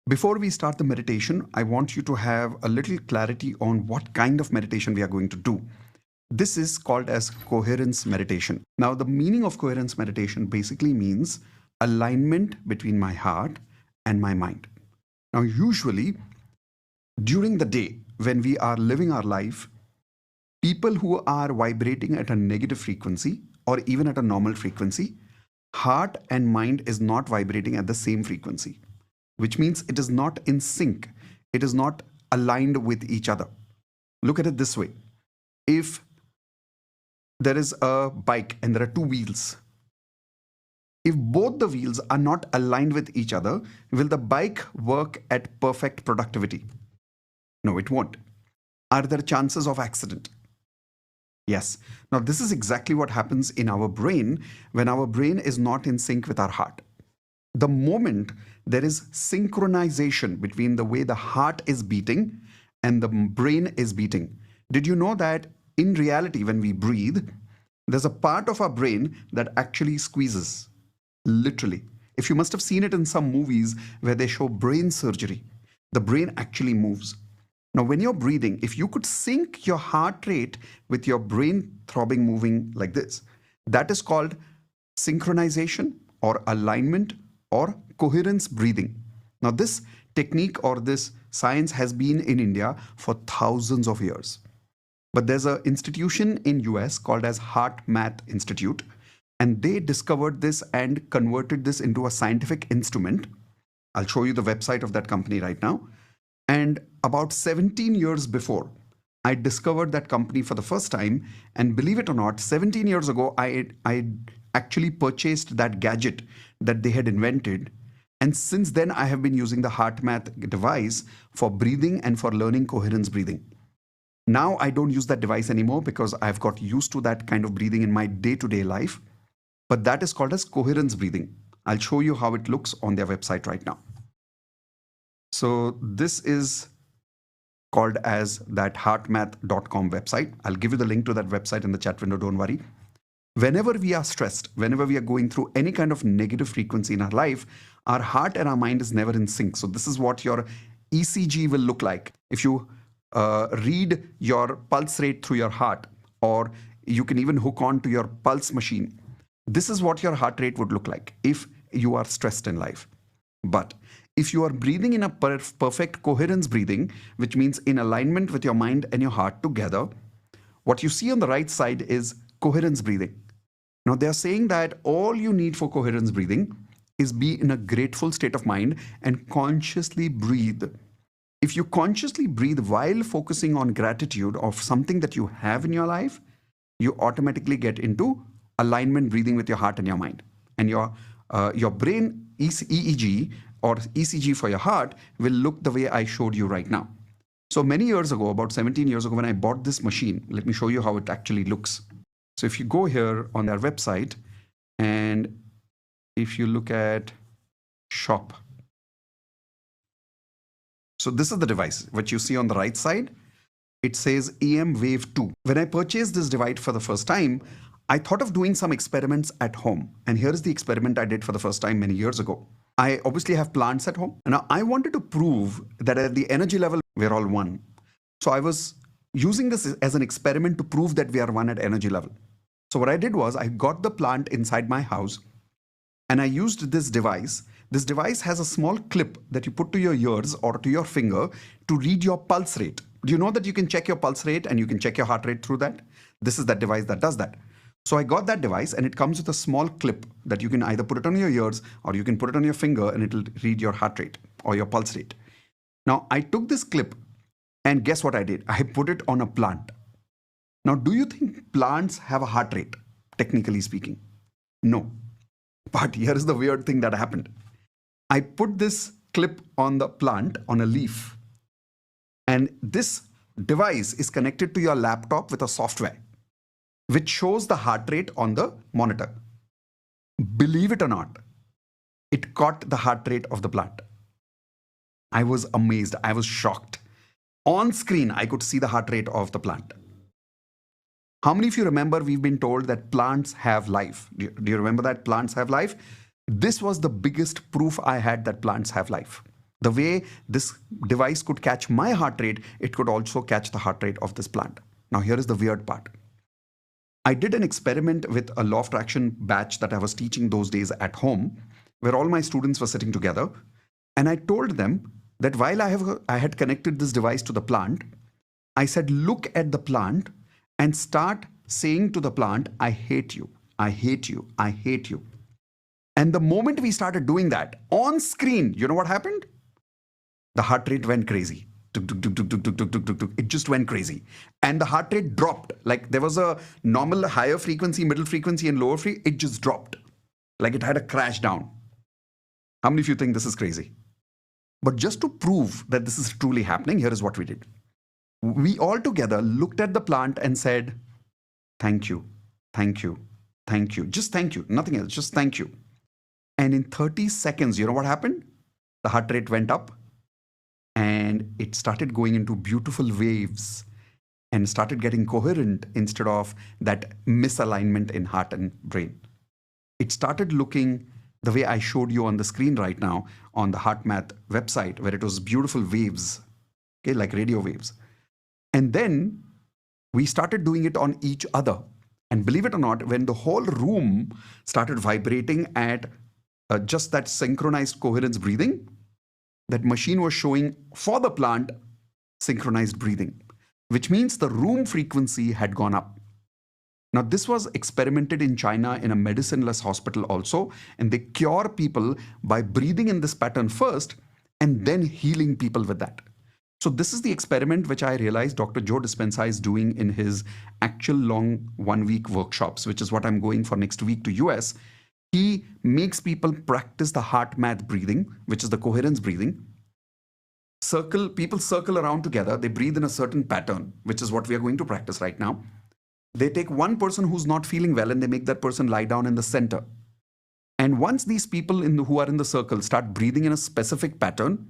Before we start the meditation, I want you to have a little clarity on what kind of meditation we are going to do. This is called as coherence meditation. Now, the meaning of coherence meditation basically means alignment between my heart and my mind. Now, usually during the day when we are living our life, people who are vibrating at a negative frequency or even at a normal frequency, heart and mind is not vibrating at the same frequency, which means it is not in sync. It is not aligned with each other. Look at it this way. If there is a bike and there are two wheels, if both the wheels are not aligned with each other, will the bike work at perfect productivity? No, it won't. Are there chances of accident? Yes. Now, this is exactly what happens in our brain when our brain is not in sync with our heart. The moment there is synchronization between the way the heart is beating and the brain is beating. Did you know that in reality, when we breathe, there's a part of our brain that actually squeezes, literally. If you must have seen it in some movies where they show brain surgery, the brain actually moves. Now, when you're breathing, if you could sync your heart rate with your brain throbbing, moving like this, that is called synchronization or alignment or coherence breathing. Now, this technique or this science has been in India for thousands of years. But there's an institution in US called as HeartMath Institute, and they discovered this and converted this into a scientific instrument. I'll show you the website of that company right now. And about 17 years before, I discovered that company for the first time. And believe it or not, 17 years ago, I actually purchased that gadget that they had invented. And since then, I have been using the HeartMath device for breathing and for learning coherence breathing. Now, I don't use that device anymore because I've got used to that kind of breathing in my day-to-day life. But that is called as coherence breathing. I'll show you how it looks on their website right now. So this is called as that heartmath.com website. I'll give you the link to that website in the chat window, don't worry. Whenever we are stressed, whenever we are going through any kind of negative frequency in our life, our heart and our mind is never in sync. So this is what your ECG will look like. If you read your pulse rate through your heart, or you can even hook on to your pulse machine, this is what your heart rate would look like if you are stressed in life. But if you are breathing in a perfect coherence breathing, which means in alignment with your mind and your heart together, what you see on the right side is coherence breathing. Now, they are saying that all you need for coherence breathing is be in a grateful state of mind and consciously breathe. If you consciously breathe while focusing on gratitude of something that you have in your life, you automatically get into alignment breathing with your heart and your mind. And your brain EEG or ECG for your heart will look the way I showed you right now. So many years ago, about 17 years ago, when I bought this machine, let me show you how it actually looks. So if you go here on their website, and if you look at shop, so this is the device, what you see on the right side. It says EM Wave 2. When I purchased this device for the first time, I thought of doing some experiments at home. And here is the experiment I did for the first time many years ago. I obviously have plants at home. And now I wanted to prove that at the energy level, we're all one. So I was using this as an experiment to prove that we are one at energy level. So what I did was I got the plant inside my house and I used this device. This device has a small clip that you put to your ears or to your finger to read your pulse rate. Do you know that you can check your pulse rate and you can check your heart rate through that? This is that device that does that. So I got that device and it comes with a small clip that you can either put it on your ears or you can put it on your finger and it'll read your heart rate or your pulse rate. Now I took this clip and guess what I did? I put it on a plant. Now, do you think plants have a heart rate, technically speaking? No. But here is the weird thing that happened. I put this clip on the plant on a leaf and this device is connected to your laptop with a software which shows the heart rate on the monitor. Believe it or not, it caught the heart rate of the plant. I was amazed. I was shocked. On screen, I could see the heart rate of the plant. How many of you remember we've been told that plants have life? Do you remember that plants have life? This was the biggest proof I had that plants have life. The way this device could catch my heart rate, it could also catch the heart rate of this plant. Now, here is the weird part. I did an experiment with a law of attraction batch that I was teaching those days at home, where all my students were sitting together. And I told them that while I had connected this device to the plant, I said, look at the plant and start saying to the plant, I hate you, I hate you, I hate you. And the moment we started doing that on screen, you know what happened? The heart rate went crazy. It just went crazy. And the heart rate dropped. Like there was a normal higher frequency, middle frequency, and lower frequency. It just dropped. Like it had a crash down. How many of you think this is crazy? But just to prove that this is truly happening, here is what we did. We all together looked at the plant and said, thank you, thank you, thank you. Just thank you, nothing else, just thank you. And in 30 seconds, you know what happened? The heart rate went up and it started going into beautiful waves and started getting coherent instead of that misalignment in heart and brain. It started looking the way I showed you on the screen right now on the HeartMath website, where it was beautiful waves, okay, like radio waves. And then we started doing it on each other. And believe it or not, when the whole room started vibrating at just that synchronized coherence breathing, that machine was showing for the plant synchronized breathing, which means the room frequency had gone up. Now, this was experimented in China in a medicine-less hospital also, and they cure people by breathing in this pattern first and then healing people with that. So this is the experiment which I realized Dr. Joe Dispenza is doing in his actual long 1-week workshops, which is what I'm going for next week to US. He makes people practice the HeartMath breathing, which is the coherence breathing. People circle around together. They breathe in a certain pattern, which is what we are going to practice right now. They take one person who's not feeling well and they make that person lie down in the center. And once these people who are in the circle start breathing in a specific pattern,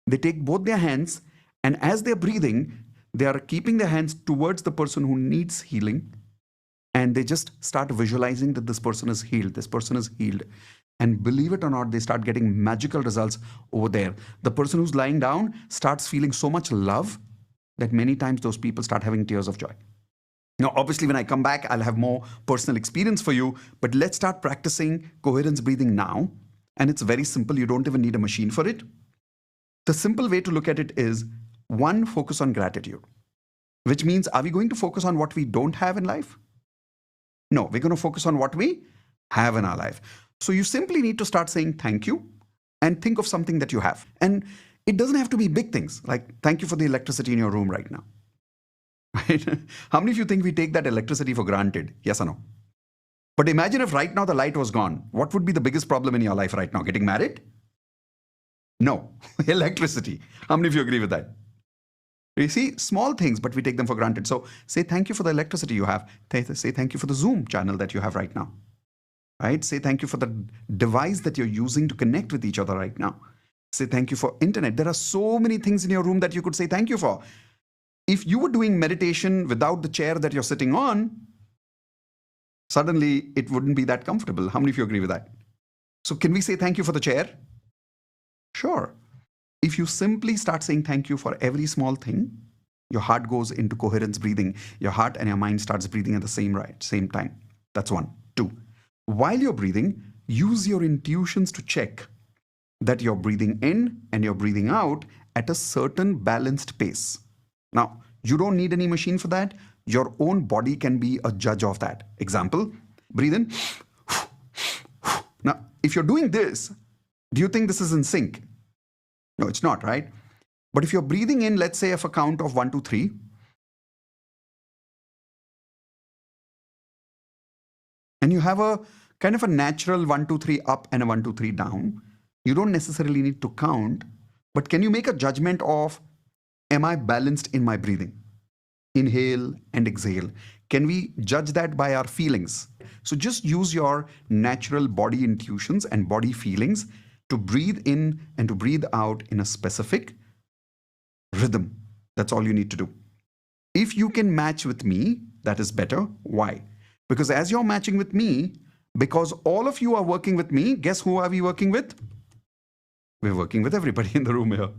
they take both their hands, and as they're breathing, they are keeping their hands towards the person who needs healing. And they just start visualizing that this person is healed. This person is healed. And believe it or not, they start getting magical results over there. The person who's lying down starts feeling so much love that many times those people start having tears of joy. Now, obviously, when I come back, I'll have more personal experience for you. But let's start practicing coherence breathing now. And it's very simple. You don't even need a machine for it. The simple way to look at it is, one, focus on gratitude, which means, are we going to focus on what we don't have in life? No, we're going to focus on what we have in our life. So you simply need to start saying thank you and think of something that you have. And it doesn't have to be big things like thank you for the electricity in your room right now. Right? How many of you think we take that electricity for granted? Yes or no? But imagine if right now the light was gone. What would be the biggest problem in your life right now? Getting married? No. Electricity. How many of you agree with that? You see, small things, but we take them for granted. So say thank you for the electricity you have. Say thank you for the Zoom channel that you have right now. Right? Say thank you for the device that you're using to connect with each other right now. Say thank you for internet. There are so many things in your room that you could say thank you for. If you were doing meditation without the chair that you're sitting on, suddenly it wouldn't be that comfortable. How many of you agree with that? So can we say thank you for the chair? Sure. If you simply start saying thank you for every small thing, your heart goes into coherence breathing. Your heart and your mind starts breathing at the same time. That's one. Two, while you're breathing, use your intuitions to check that you're breathing in and you're breathing out at a certain balanced pace. Now, you don't need any machine for that. Your own body can be a judge of that. Example, breathe in. Now, if you're doing this, do you think this is in sync? No, it's not, right? But if you're breathing in, let's say, of a count of 1, 2, 3, and you have a kind of a natural 1, 2, 3 up and a 1, 2, 3 down, you don't necessarily need to count, but can you make a judgment of, am I balanced in my breathing? Inhale and exhale. Can we judge that by our feelings? So just use your natural body intuitions and body feelings to breathe in and to breathe out in a specific rhythm. That's all you need to do. If you can match with me, that is better. Why? Because as you're matching with me, because all of you are working with me, guess who are we working with? We're working with everybody in the room here.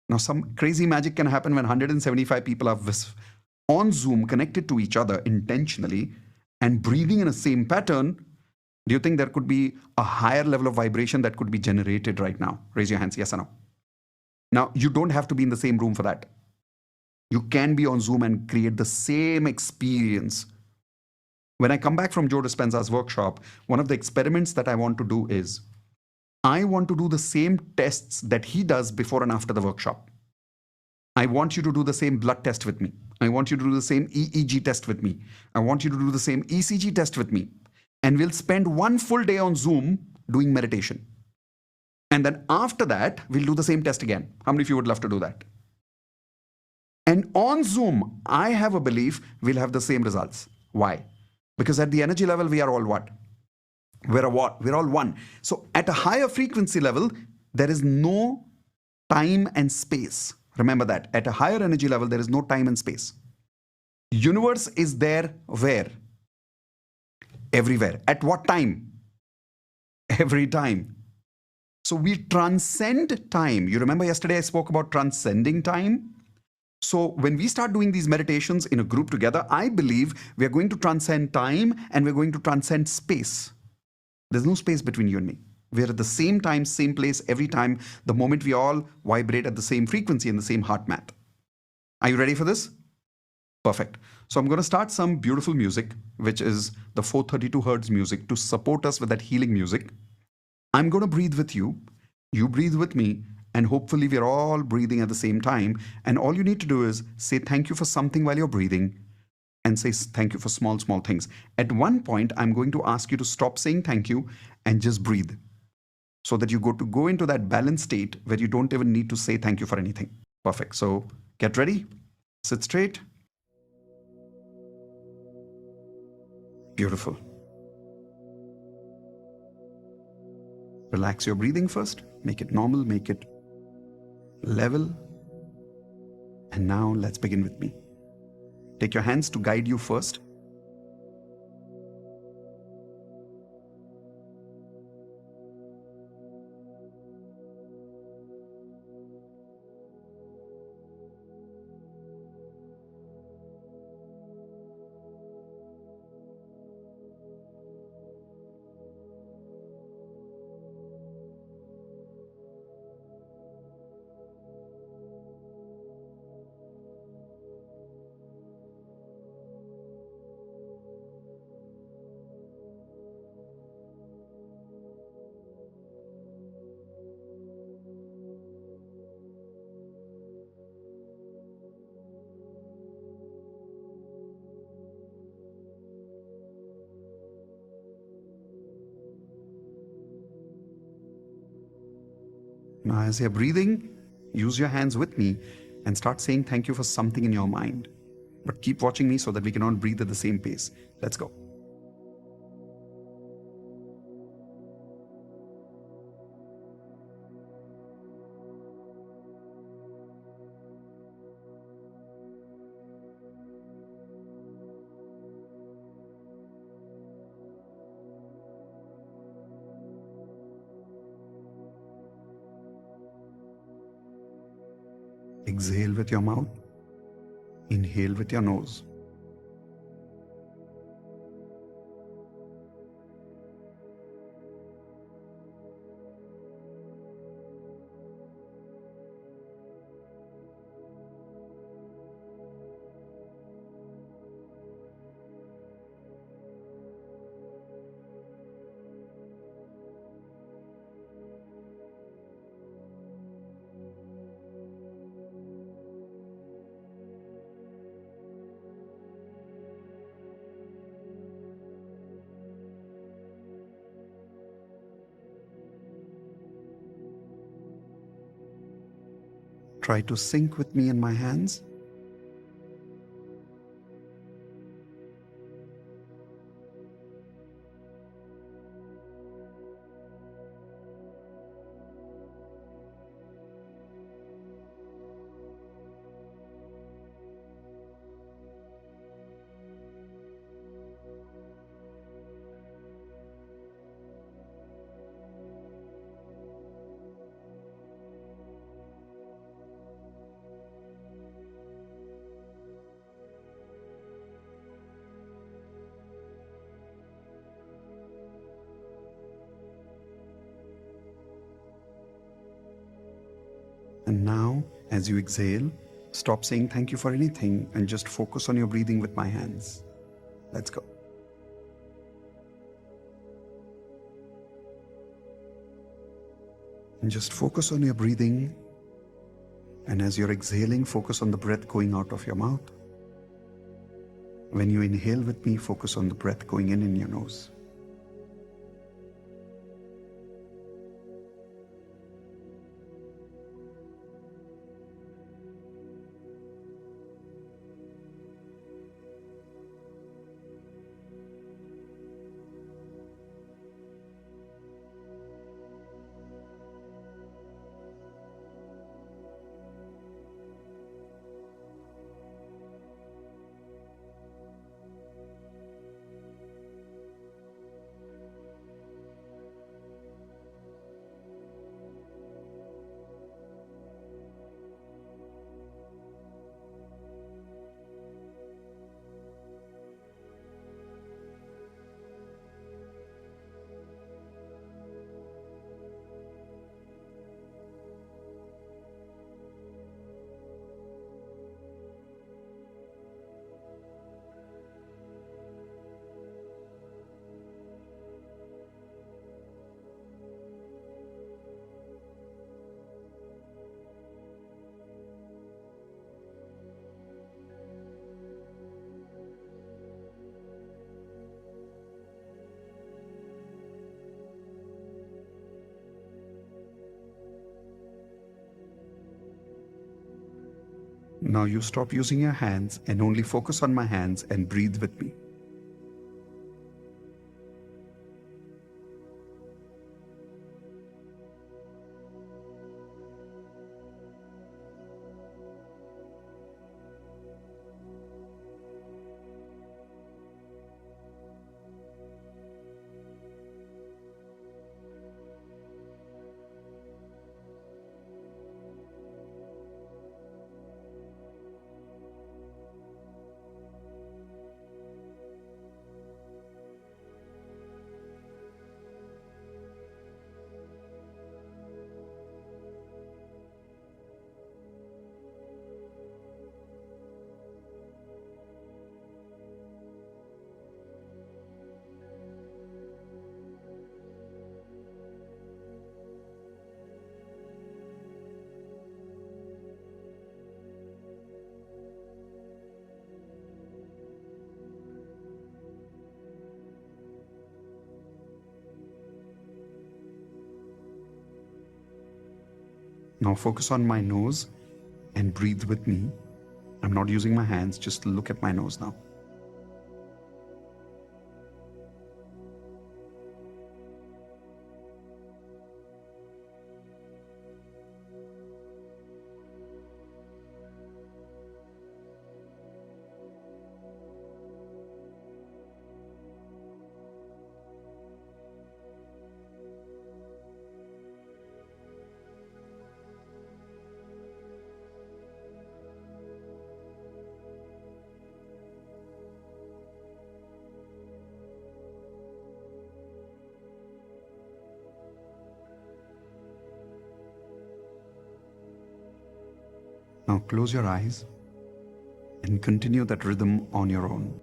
Now, some crazy magic can happen when 175 people are on Zoom connected to each other intentionally and breathing in the same pattern. Do you think there could be a higher level of vibration that could be generated right now? Raise your hands, yes or no. Now, you don't have to be in the same room for that. You can be on Zoom and create the same experience. When I come back from Joe Dispenza's workshop, one of the experiments that I want to do is I want to do the same tests that he does before and after the workshop. I want you to do the same blood test with me. I want you to do the same EEG test with me. I want you to do the same ECG test with me. And we'll spend one full day on Zoom doing meditation. And then after that, we'll do the same test again. How many of you would love to do that? And on Zoom, I have a belief we'll have the same results. Why? Because at the energy level, we are all what? We're all one. So at a higher frequency level, there is no time and space. Remember that. At a higher energy level, there is no time and space. Universe is there where? Everywhere. At what time? Every time. So we transcend time. You remember yesterday I spoke about transcending time? So when we start doing these meditations in a group together, I believe we are going to transcend time and we're going to transcend space. There's no space between you and me. We're at the same time, same place every time, the moment we all vibrate at the same frequency and the same HeartMath. Are you ready for this? Perfect. So I'm going to start some beautiful music, which is the 432 hertz music to support us with that healing music. I'm going to breathe with you. You breathe with me. And hopefully we're all breathing at the same time. And all you need to do is say thank you for something while you're breathing and say thank you for small, small things. At one point, I'm going to ask you to stop saying thank you and just breathe so that you go into that balanced state where you don't even need to say thank you for anything. Perfect. So get ready. Sit straight. Beautiful. Relax your breathing first. Make it normal. Make it level. And now let's begin with me. Take your hands to guide you first. Now, as you're breathing, use your hands with me and start saying thank you for something in your mind. But keep watching me so that we can all breathe at the same pace. Let's go. Exhale with your mouth. Inhale with your nose. Try to sync with me in my hands. And now, as you exhale, stop saying thank you for anything and just focus on your breathing with my hands. Let's go. And just focus on your breathing. And as you're exhaling, focus on the breath going out of your mouth. When you inhale with me, focus on the breath going in your nose. Now you stop using your hands and only focus on my hands and breathe with me. Now focus on my nose and breathe with me. I'm not using my hands, just look at my nose now. Now close your eyes and continue that rhythm on your own.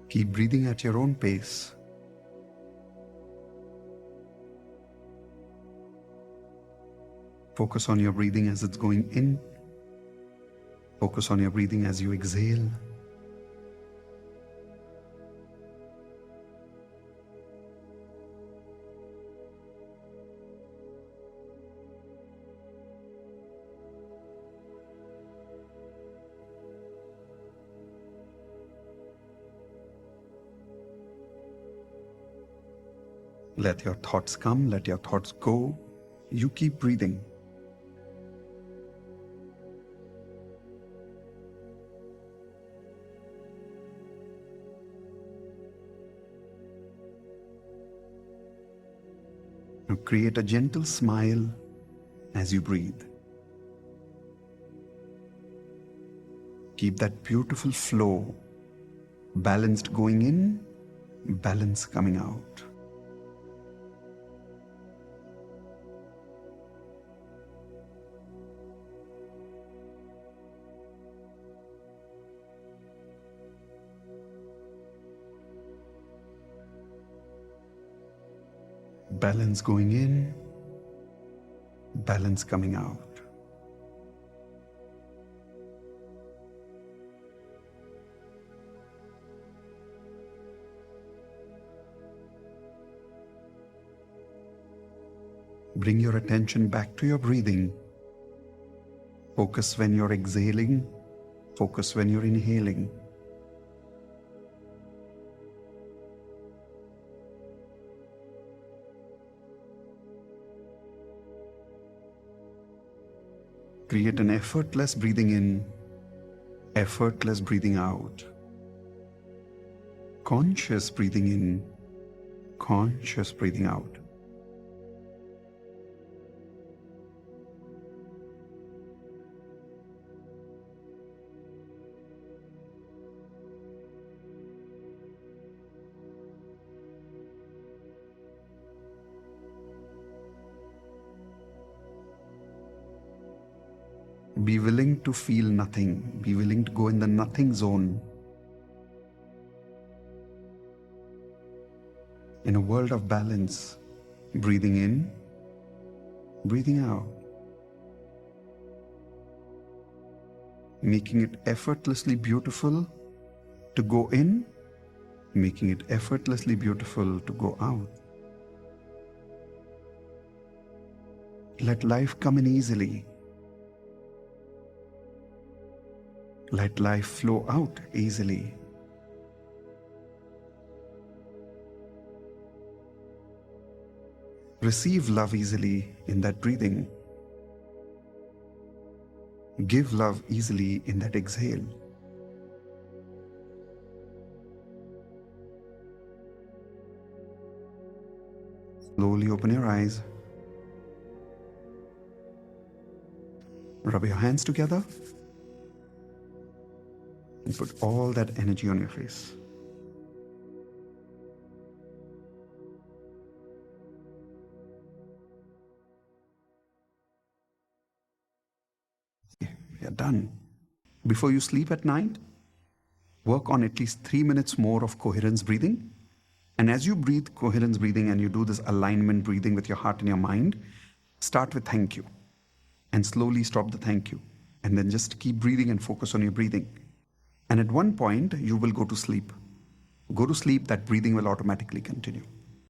Keep breathing at your own pace. Focus on your breathing as it's going in. Focus on your breathing as you exhale. Let your thoughts come, let your thoughts go. You keep breathing. Now create a gentle smile as you breathe. Keep that beautiful flow, balanced going in, balance coming out. Balance going in, balance coming out. Bring your attention back to your breathing. Focus when you're exhaling, focus when you're inhaling. Create an effortless breathing in, effortless breathing out. Conscious breathing in, conscious breathing out. Be willing to feel nothing. Be willing to go in the nothing zone. In a world of balance, breathing in, breathing out. Making it effortlessly beautiful to go in, making it effortlessly beautiful to go out. Let life come in easily. Let life flow out easily. Receive love easily in that breathing. Give love easily in that exhale. Slowly open your eyes. Rub your hands together. And put all that energy on your face. Okay, we are done. Before you sleep at night, work on at least 3 minutes more of coherence breathing. And as you breathe coherence breathing and you do this alignment breathing with your heart and your mind, start with thank you. And slowly stop the thank you. And then just keep breathing and focus on your breathing. And at one point, you will go to sleep. Go to sleep, that breathing will automatically continue.